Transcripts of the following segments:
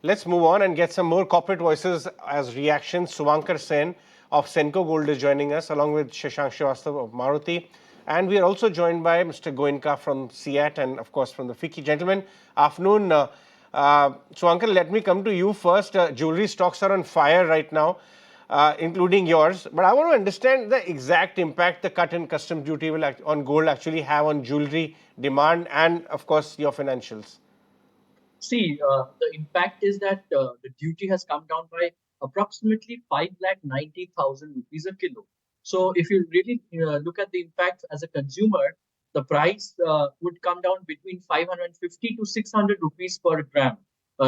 let's move on and get some more corporate voices as reactions. Suvankar Sen of Senco Gold is joining us, along with Shashank Srivastava of Maruti. And we are also joined by Mr. Goenka from CIAT and, of course, from the FICCI. Gentlemen, afternoon. Suvankar, let me come to you first. Jewelry stocks are on fire right now, including yours. But I want to understand the exact impact the cut in customs duty will on gold actually have on jewelry demand and, of course, your financials. See, the impact is that the duty has come down by approximately 5,90,000 rupees a kilo. So if you really look at the impact as a consumer, the price would come down between 550 to 600 rupees per gram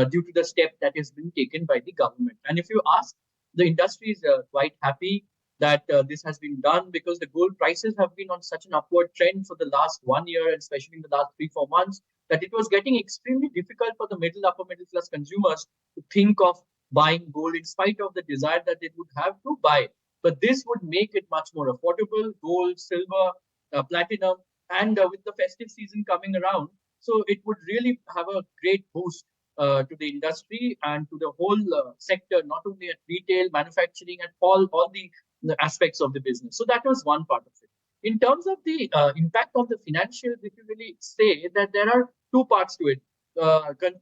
due to the step that has been taken by the government. And if you ask, the industry is quite happy that this has been done because the gold prices have been on such an upward trend for the last 1 year, and especially in the last 3-4 months, that it was getting extremely difficult for the upper middle class consumers to think of buying gold in spite of the desire that they would have to buy. But this would make it much more affordable: gold, silver, platinum, and with the festive season coming around, so it would really have a great boost to the industry and to the whole sector, not only at retail, manufacturing, and all the aspects of the business. So that was one part of it. In terms of the impact on the financials, if you really say that there are two parts to it.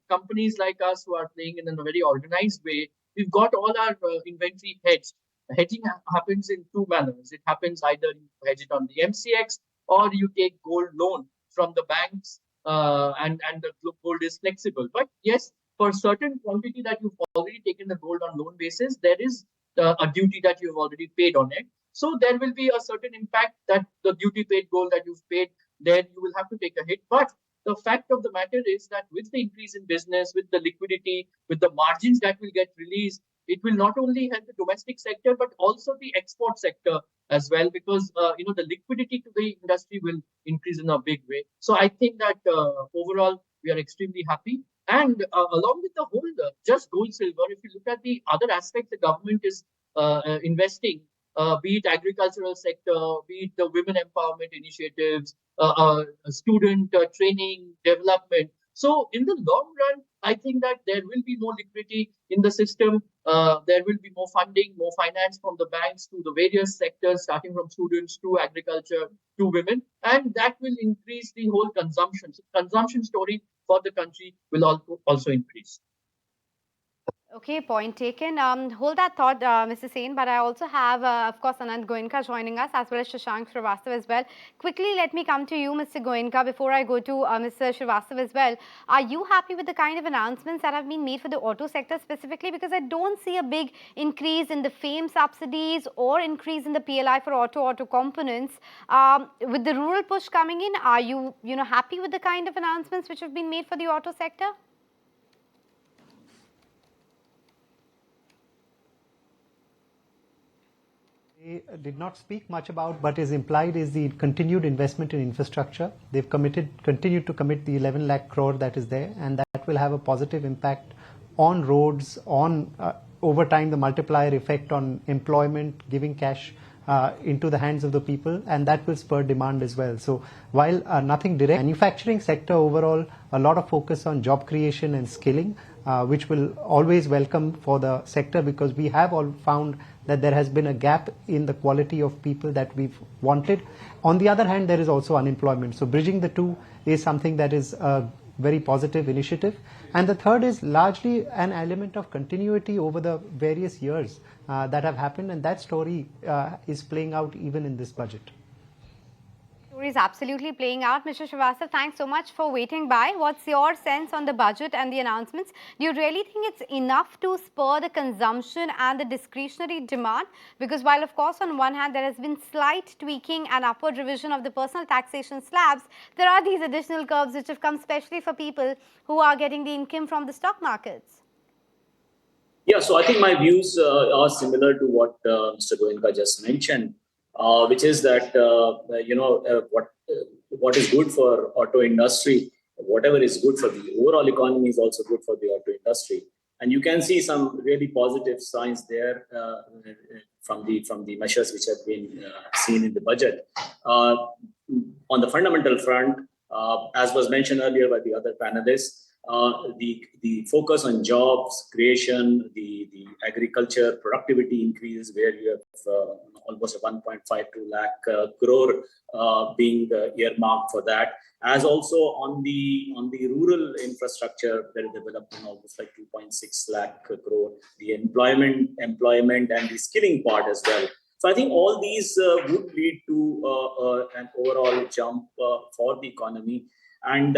Companies like us who are playing in a very organized way, we've got all our inventory hedged. Hedging happens in two manners. It happens either you hedge it on the MCX or you take gold loan from the banks, and the gold is flexible. But yes, for certain quantity that you've already taken the gold on loan basis, there is a duty that you've already paid on it. So there will be a certain impact that the duty paid gold that you've paid, then you will have to take a hit. But the fact of the matter is that with the increase in business, with the liquidity, with the margins that will get released, it will not only help the domestic sector, but also the export sector as well, because the liquidity to the industry will increase in a big way. So I think that overall, we are extremely happy. And along with the whole just gold, silver, if you look at the other aspects the government is investing, be it agricultural sector, be it the women empowerment initiatives, student training, development. So in the long run, I think that there will be more liquidity in the system. There will be more funding, more finance from the banks to the various sectors, starting from students to agriculture to women. And that will increase the whole consumption. So consumption story for the country will also increase. Okay, point taken. Hold that thought, Mr. Sen, but I also have, of course, Anand Goenka joining us, as well as Shashank Srivastava as well. Quickly, let me come to you, Mr. Goenka, before I go to Mr. Srivastava as well. Are you happy with the kind of announcements that have been made for the auto sector specifically? Because I don't see a big increase in the FAME subsidies or increase in the PLI for auto components. With the rural push coming in, are you happy with the kind of announcements which have been made for the auto sector? They did not speak much about, but is implied is the continued investment in infrastructure. They've continued to commit the 11 lakh crore that is there, and that will have a positive impact on roads, on over time the multiplier effect on employment, giving cash into the hands of the people, and that will spur demand as well. So while nothing direct, manufacturing sector overall, a lot of focus on job creation and skilling, which will always welcome for the sector, because we have all found that there has been a gap in the quality of people that we've wanted. On the other hand, there is also unemployment. So bridging the two is something that is a very positive initiative. And the third is largely an element of continuity over the various years that have happened, and that story is playing out even in this budget. Is absolutely playing out. Mr. Srivastava, thanks so much for waiting by. What's your sense on the budget and the announcements? Do you really think it's enough to spur the consumption and the discretionary demand? Because while, of course, on one hand, there has been slight tweaking and upward revision of the personal taxation slabs, there are these additional curbs which have come especially for people who are getting the income from the stock markets. Yeah, so I think my views are similar to what Mr. Goenka just mentioned. Which is that what is good for auto industry, whatever is good for the overall economy is also good for the auto industry, and you can see some really positive signs there from the measures which have been seen in the budget. On the fundamental front, as was mentioned earlier by the other panelists, the focus on jobs creation, the agriculture productivity increases, where you have almost a 1.52 lakh crore being earmarked for that, as also on the rural infrastructure, there is development almost like 2.6 lakh crore, the employment and the skilling part as well. So I think all these would lead to an overall jump for the economy. And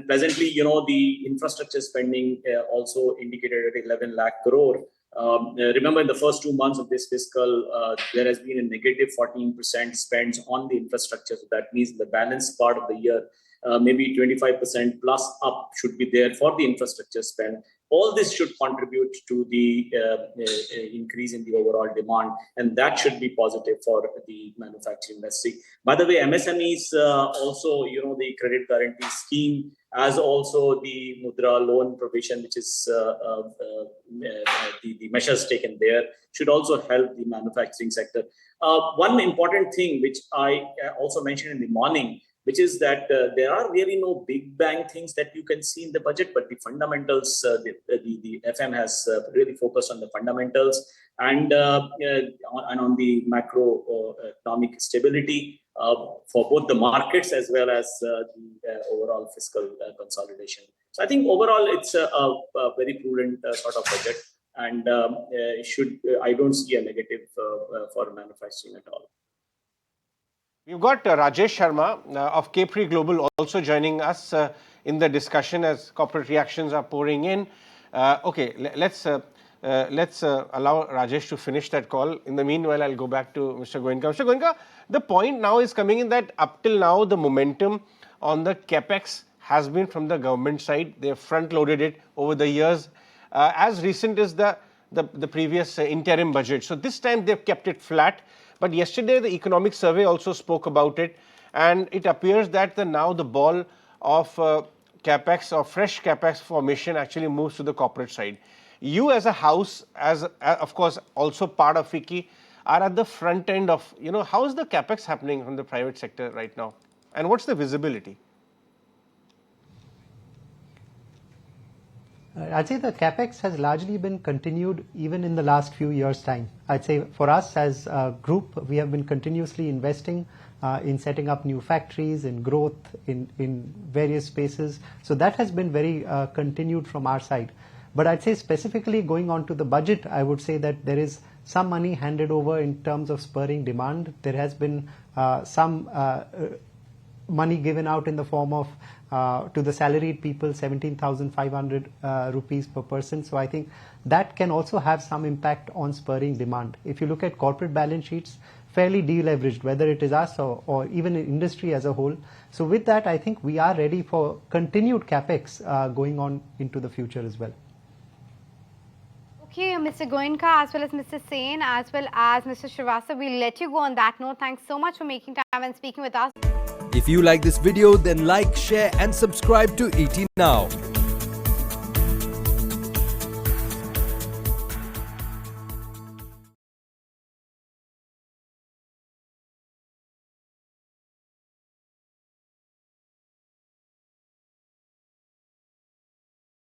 presently, the infrastructure spending also indicated at 11 lakh crore. Remember, in the first 2 months of this fiscal, there has been a negative 14% spends on the infrastructure. So that means the balanced part of the year, maybe 25% plus up should be there for the infrastructure spend. All this should contribute to the increase in the overall demand, and that should be positive for the manufacturing industry. By the way, MSMEs also, the credit guarantee scheme, as also the Mudra loan provision, which is the measures taken there, should also help the manufacturing sector. One important thing which I also mentioned in the morning, which is that there are really no big bang things that you can see in the budget, but the fundamentals, the FM has really focused on the fundamentals and on the macroeconomic stability for both the markets as well as the overall fiscal consolidation. So I think overall it's a very prudent sort of budget, and I don't see a negative for manufacturing at all. We've got Rajesh Sharma of Capri Global also joining us in the discussion as corporate reactions are pouring in. Okay, let's allow Rajesh to finish that call. In the meanwhile, I'll go back to Mr. Goenka. Mr. Goenka, the point now is coming in that up till now, the momentum on the capex has been from the government side. They've front-loaded it over the years, as recent as the previous interim budget. So this time they've kept it flat. But yesterday, the economic survey also spoke about it, and it appears that now the ball of capex or fresh capex formation actually moves to the corporate side. You as a house, as of course also part of FICCI, are at the front end of, how is the capex happening from the private sector right now, and what's the visibility? I'd say the capex has largely been continued even in the last few years' time. I'd say for us as a group, we have been continuously investing in setting up new factories, in growth, in various spaces. So that has been very continued from our side. But I'd say specifically going on to the budget, I would say that there is some money handed over in terms of spurring demand. There has been some money given out in the form of to the salaried people, 17,500 rupees per person. So I think that can also have some impact on spurring demand. If you look at corporate balance sheets, fairly deleveraged, whether it is us or even in industry as a whole. So with that, I think we are ready for continued capex going on into the future as well. Okay, Mr. Goenka, as well as Mr. Sen, as well as Mr. Srivastava, we'll let you go on that note. Thanks so much for making time and speaking with us. If you like this video, then like, share and subscribe to ET Now.